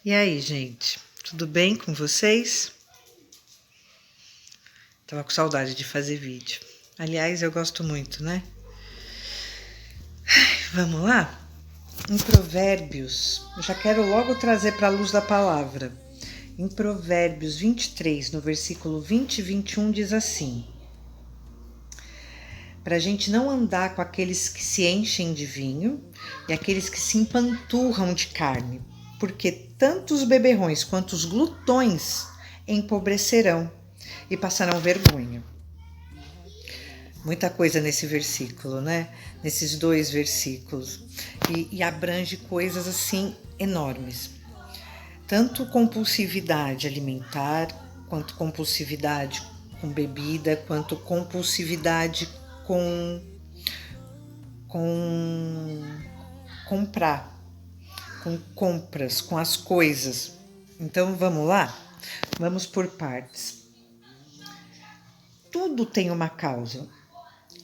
E aí, gente, tudo bem com vocês? Tava com saudade de fazer vídeo. Aliás, eu gosto muito, né? Vamos lá? Em Provérbios, eu já quero logo trazer para a luz da palavra. Em Provérbios 23, no versículo 20 e 21, diz assim: para a gente não andar com aqueles que se enchem de vinho e aqueles que se empanturram de carne, porque tanto os beberrões quanto os glutões empobrecerão e passarão vergonha. Muita coisa nesse versículo, né? Nesses dois versículos. E abrange coisas assim enormes. Tanto compulsividade alimentar, quanto compulsividade com bebida, quanto compulsividade com comprar, com compras, com as coisas. Então vamos lá? Vamos por partes. Tudo tem uma causa.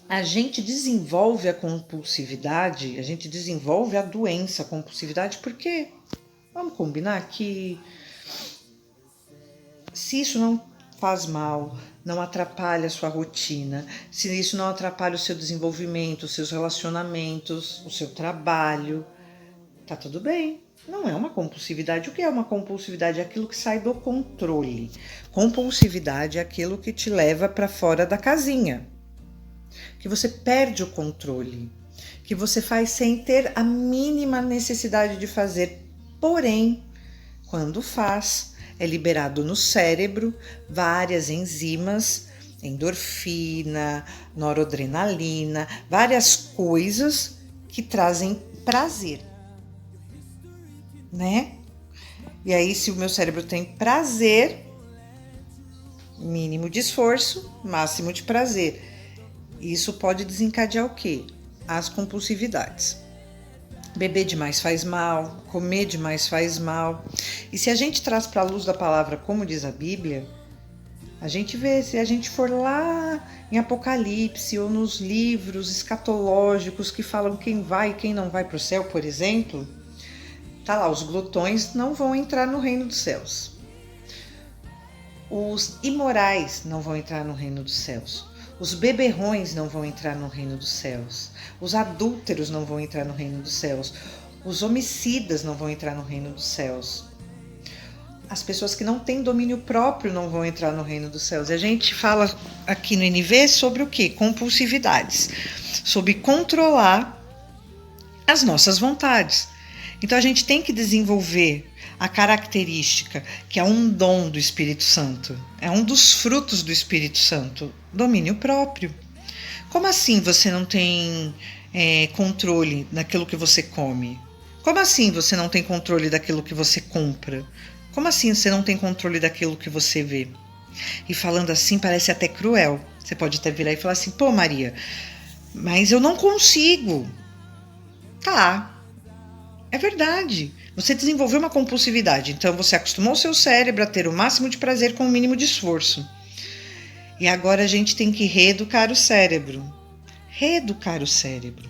A gente desenvolve a compulsividade, a gente desenvolve a doença, a compulsividade, porque vamos combinar que se isso não faz mal, não atrapalha a sua rotina, se isso não atrapalha o seu desenvolvimento, os seus relacionamentos, o seu trabalho, tá tudo bem. Não é uma compulsividade. O que é uma compulsividade? É aquilo que sai do controle. Compulsividade é aquilo que te leva para fora da casinha, que você perde o controle, que você faz sem ter a mínima necessidade de fazer. Porém, quando faz, é liberado no cérebro várias enzimas, endorfina, noradrenalina, várias coisas que trazem prazer, né? E aí, se o meu cérebro tem prazer, mínimo de esforço, máximo de prazer. Isso pode desencadear o quê? As compulsividades. Beber demais faz mal, comer demais faz mal. E se a gente traz para a luz da palavra, como diz a Bíblia, a gente vê, se a gente for lá em Apocalipse ou nos livros escatológicos que falam quem vai e quem não vai para o céu, por exemplo, tá lá, os glutões não vão entrar no reino dos céus. Os imorais não vão entrar no reino dos céus. Os beberrões não vão entrar no reino dos céus. Os adúlteros não vão entrar no reino dos céus. Os homicidas não vão entrar no reino dos céus. As pessoas que não têm domínio próprio não vão entrar no reino dos céus. E a gente fala aqui no NV sobre o quê? Compulsividades. Sobre controlar as nossas vontades. Então a gente tem que desenvolver a característica, que é um dom do Espírito Santo, é um dos frutos do Espírito Santo, domínio próprio. Como assim você não tem controle daquilo que você come? Como assim você não tem controle daquilo que você compra? Como assim você não tem controle daquilo que você vê? E falando assim parece até cruel. Você pode até virar e falar assim, pô Maria, mas eu não consigo. Tá, é verdade. Você desenvolveu uma compulsividade, então você acostumou o seu cérebro a ter o máximo de prazer com o mínimo de esforço. E agora a gente tem que reeducar o cérebro. Reeducar o cérebro.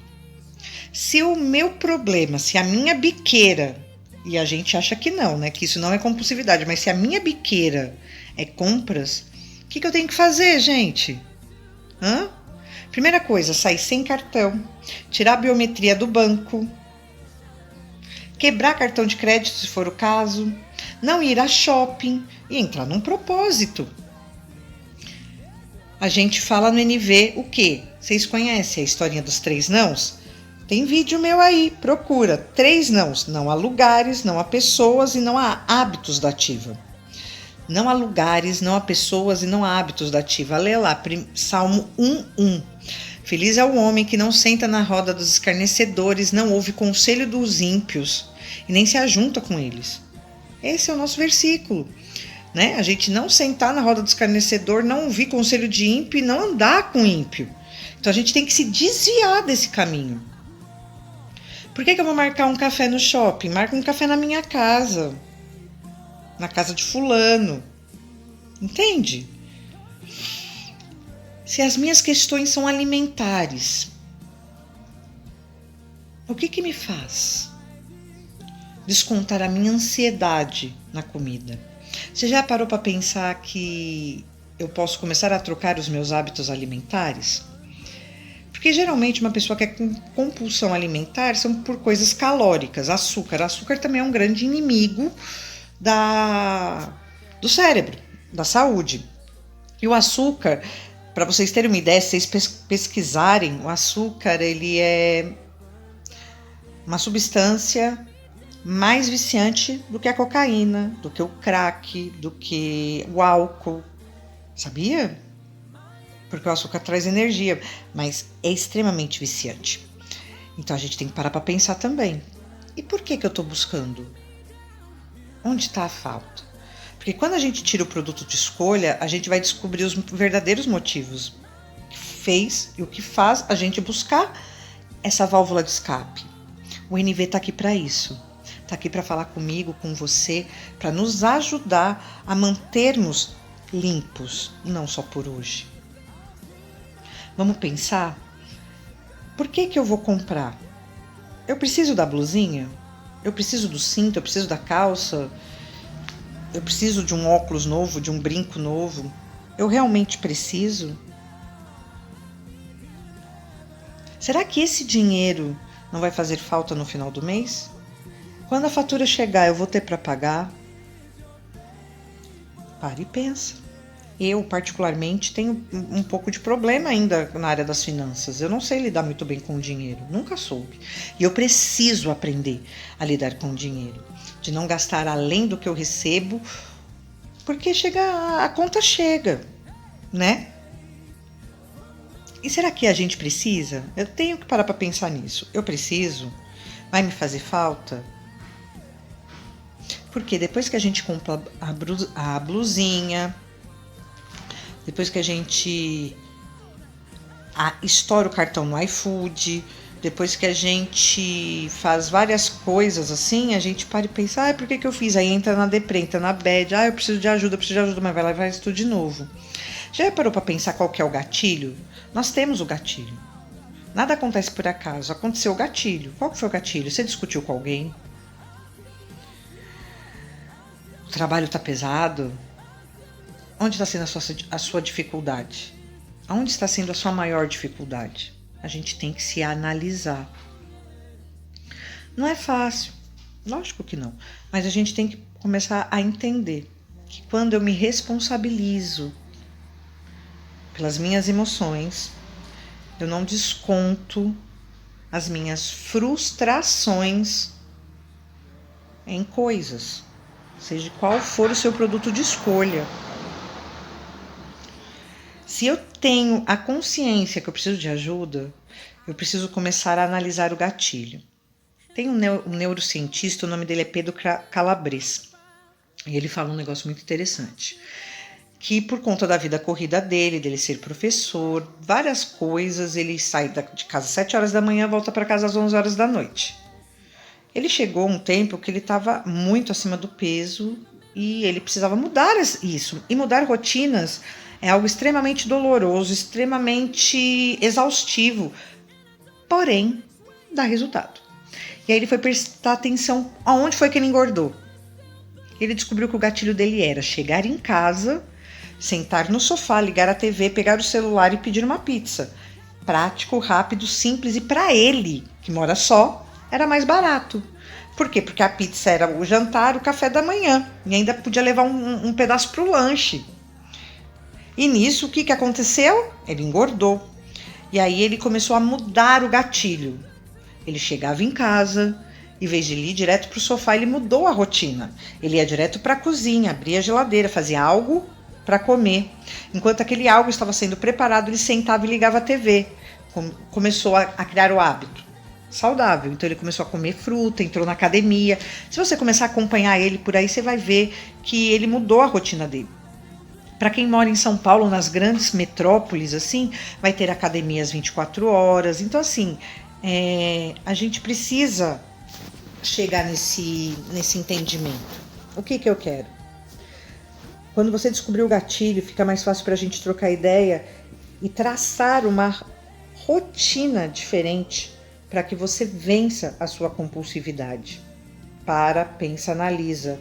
Se o meu problema, se a minha biqueira, e a gente acha que não, né? Que isso não é compulsividade, mas se a minha biqueira é compras, o que eu tenho que fazer, gente? Primeira coisa, sair sem cartão, tirar a biometria do banco, quebrar cartão de crédito se for o caso, não ir a shopping e entrar num propósito. A gente fala no NV o quê? Vocês conhecem a historinha dos 3 nãos? Tem vídeo meu aí, procura. 3 nãos. Não há lugares, não há pessoas e não há hábitos da ativa. Não há lugares, não há pessoas e não há hábitos da ativa. Lê lá, Salmo 1:1. Feliz é o homem que não senta na roda dos escarnecedores, não ouve conselho dos ímpios e nem se ajunta com eles. Esse é o nosso versículo, né? A gente não sentar na roda do escarnecedor, não ouvir conselho de ímpio e não andar com ímpio. Então a gente tem que se desviar desse caminho. Por que eu vou marcar um café no shopping? Marca um café na minha casa, na casa de fulano. Entende? Se as minhas questões são alimentares, o que me faz? descontar a minha ansiedade na comida. Você já parou para pensar que eu posso começar a trocar os meus hábitos alimentares? Porque geralmente uma pessoa que é com compulsão alimentar são por coisas calóricas, açúcar. Açúcar também é um grande inimigo do cérebro, da saúde. E o açúcar, para vocês terem uma ideia, se vocês pesquisarem, o açúcar ele é uma substância mais viciante do que a cocaína, do que o crack, do que o álcool. Sabia? Porque o açúcar traz energia, mas é extremamente viciante. Então a gente tem que parar para pensar também. E por que eu estou buscando? Onde está a falta? Porque quando a gente tira o produto de escolha, a gente vai descobrir os verdadeiros motivos que fez e o que faz a gente buscar essa válvula de escape. O NV está aqui para isso. Está aqui para falar comigo, com você, para nos ajudar a mantermos limpos, não só por hoje. Vamos pensar, por que eu vou comprar? Eu preciso da blusinha? Eu preciso do cinto? Eu preciso da calça? Eu preciso de um óculos novo, de um brinco novo? Eu realmente preciso? Será que esse dinheiro não vai fazer falta no final do mês? Quando a fatura chegar, eu vou ter para pagar? Para e pensa. Eu, particularmente, tenho um pouco de problema ainda na área das finanças. Eu não sei lidar muito bem com o dinheiro, nunca soube. E eu preciso aprender a lidar com o dinheiro, de não gastar além do que eu recebo, porque a conta chega, né? E será que a gente precisa? Eu tenho que parar para pensar nisso. Eu preciso? Vai me fazer falta? Porque depois que a gente compra a blusinha, depois que a gente estoura o cartão no iFood, depois que a gente faz várias coisas assim, a gente para e pensa, por que eu fiz? Aí entra na deprê, entra na bad, eu preciso de ajuda, mas vai lá e faz tudo de novo. Já parou para pensar qual que é o gatilho? Nós temos o gatilho. Nada acontece por acaso, aconteceu o gatilho. Qual que foi o gatilho? Você discutiu com alguém? O trabalho tá pesado? Onde está sendo a sua dificuldade? Onde está sendo a sua maior dificuldade? A gente tem que se analisar. Não é fácil, lógico que não. Mas a gente tem que começar a entender que quando eu me responsabilizo pelas minhas emoções, eu não desconto as minhas frustrações em coisas, seja qual for o seu produto de escolha. Se eu tenho a consciência que eu preciso de ajuda, eu preciso começar a analisar o gatilho. Tem um neurocientista, o nome dele é Pedro Calabres, e ele fala um negócio muito interessante, que por conta da vida corrida dele ser professor, várias coisas, ele sai de casa às 7 horas da manhã, volta para casa às 11 horas da noite. Ele chegou a um tempo que ele estava muito acima do peso e ele precisava mudar isso. E mudar rotinas é algo extremamente doloroso, extremamente exaustivo, porém dá resultado. E aí ele foi prestar atenção aonde foi que ele engordou. Ele descobriu que o gatilho dele era chegar em casa, sentar no sofá, ligar a TV, pegar o celular e pedir uma pizza. Prático, rápido, simples e para ele, que mora só, era mais barato. Por quê? Porque a pizza era o jantar, o café da manhã e ainda podia levar um pedaço para o lanche. E nisso, o que aconteceu? Ele engordou. E aí ele começou a mudar o gatilho. Ele chegava em casa, em vez de ir direto para o sofá, ele mudou a rotina. Ele ia direto para a cozinha, abria a geladeira, fazia algo para comer. Enquanto aquele algo estava sendo preparado, ele sentava e ligava a TV. Começou a criar o hábito saudável. Então ele começou a comer fruta, entrou na academia. Se você começar a acompanhar ele por aí, você vai ver que ele mudou a rotina dele. Para quem mora em São Paulo, nas grandes metrópoles, assim, vai ter academias 24 horas. Então, assim, a gente precisa chegar nesse entendimento. O que eu quero? Quando você descobrir o gatilho, fica mais fácil para a gente trocar ideia e traçar uma rotina diferente para que você vença a sua compulsividade. Para, pensa, analisa.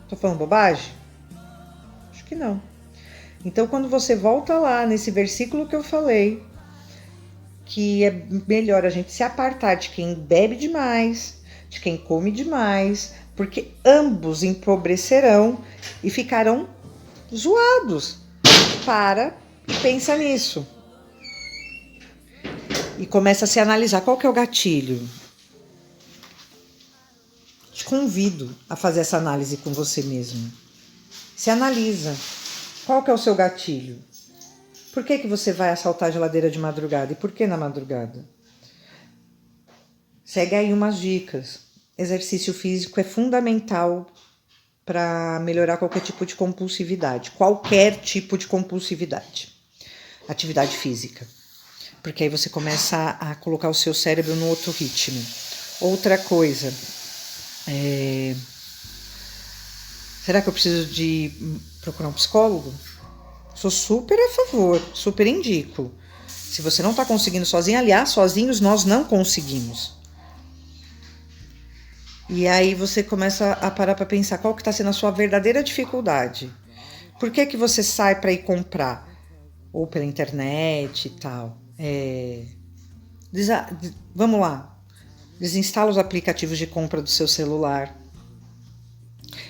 Tô falando bobagem? Acho que não. Então, quando você volta lá nesse versículo que eu falei, que é melhor a gente se apartar de quem bebe demais, de quem come demais, porque ambos empobrecerão e ficarão zoados. Para e pensa nisso. E começa a se analisar qual que é o gatilho. Te convido a fazer essa análise com você mesmo. Se analisa. Qual que é o seu gatilho? Por que você vai assaltar a geladeira de madrugada? E por que na madrugada? Segue aí umas dicas. Exercício físico é fundamental para melhorar qualquer tipo de compulsividade. Qualquer tipo de compulsividade. Atividade física. Porque aí você começa a colocar o seu cérebro no outro ritmo. Outra coisa. Será que eu preciso de procurar um psicólogo? Sou super a favor, super indico. Se você não está conseguindo sozinho, aliás, sozinhos nós não conseguimos. E aí você começa a parar para pensar qual que está sendo a sua verdadeira dificuldade. Por que você sai para ir comprar? Ou pela internet e tal. Vamos lá. Desinstala os aplicativos de compra do seu celular.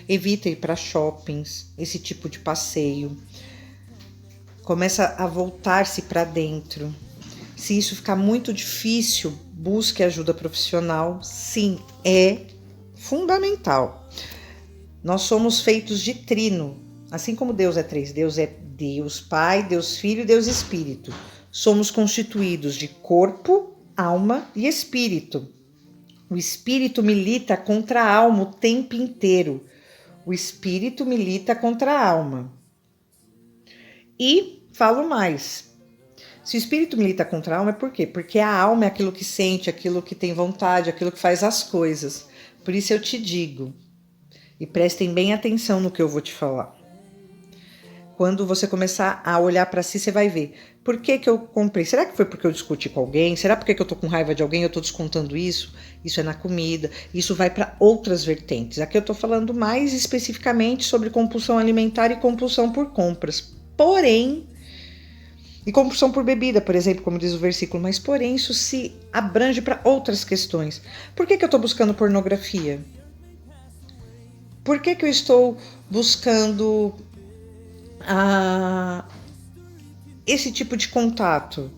Evita ir para shoppings, esse tipo de passeio. Começa a voltar-se para dentro. Se isso ficar muito difícil, busque ajuda profissional. Sim, é fundamental. Nós somos feitos de trino. Assim como Deus é três. Deus é Deus Pai, Deus Filho e Deus Espírito. Somos constituídos de corpo, alma e espírito. O espírito milita contra a alma o tempo inteiro. O espírito milita contra a alma. E falo mais. Se o espírito milita contra a alma, é por quê? Porque a alma é aquilo que sente, aquilo que tem vontade, aquilo que faz as coisas. Por isso eu te digo, e prestem bem atenção no que eu vou te falar. Quando você começar a olhar para si, você vai ver. Por que eu comprei? Será que foi porque eu discuti com alguém? Será porque eu tô com raiva de alguém e eu tô descontando isso? Isso é na comida. Isso vai para outras vertentes. Aqui eu tô falando mais especificamente sobre compulsão alimentar e compulsão por compras. Porém, e compulsão por bebida, por exemplo, como diz o versículo, mas porém isso se abrange para outras questões. Por que eu estou buscando pornografia? Por que eu estou buscando esse tipo de contato?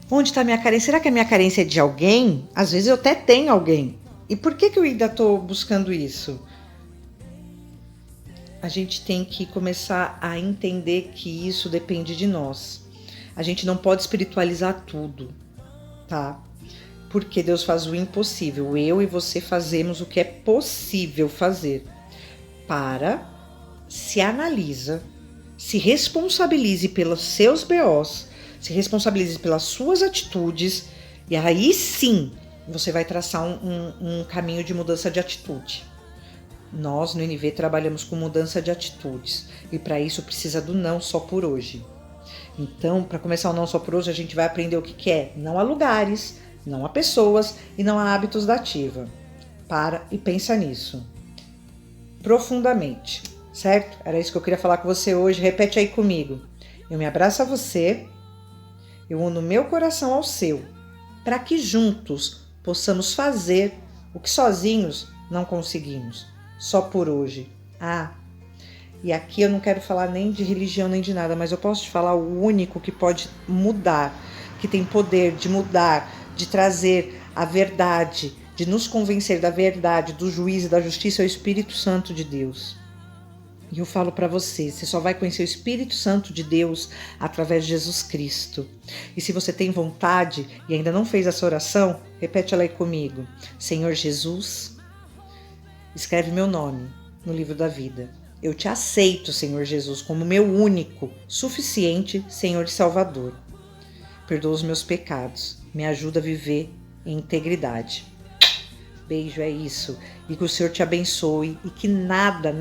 Onde está a minha carência? Será que a minha carência é de alguém? Às vezes eu até tenho alguém. E por que eu ainda estou buscando isso? A gente tem que começar a entender que isso depende de nós. A gente não pode espiritualizar tudo, tá? Porque Deus faz o impossível. Eu e você fazemos o que é possível fazer. Se analisa, se responsabilize pelos seus BOs, se responsabilize pelas suas atitudes, e aí sim você vai traçar um caminho de mudança de atitude. Nós, no NV, trabalhamos com mudança de atitudes. E para isso precisa do não só por hoje. Então, para começar o não só por hoje, a gente vai aprender o que é. Não a lugares, não a pessoas e não a hábitos da ativa. Para e pensa nisso. Profundamente. Certo? Era isso que eu queria falar com você hoje. Repete aí comigo. Eu me abraço a você. Eu uno meu coração ao seu. Para que juntos possamos fazer o que sozinhos não conseguimos. Só por hoje. E aqui eu não quero falar nem de religião nem de nada, mas eu posso te falar o único que pode mudar, que tem poder de mudar, de trazer a verdade, de nos convencer da verdade, do juízo e da justiça é o Espírito Santo de Deus. E eu falo para você só vai conhecer o Espírito Santo de Deus através de Jesus Cristo. E se você tem vontade e ainda não fez essa oração, repete ela aí comigo. Senhor Jesus, escreve meu nome no livro da vida. Eu te aceito, Senhor Jesus, como meu único, suficiente Senhor e Salvador. Perdoa os meus pecados. Me ajuda a viver em integridade. Beijo, é isso. E que o Senhor te abençoe e que nada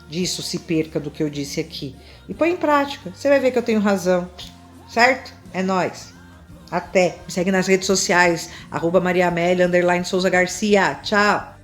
disso se perca do que eu disse aqui. E põe em prática. Você vai ver que eu tenho razão. Certo? É nóis. Até. Me segue nas redes sociais, @mariaamélia_Souza Garcia. Tchau.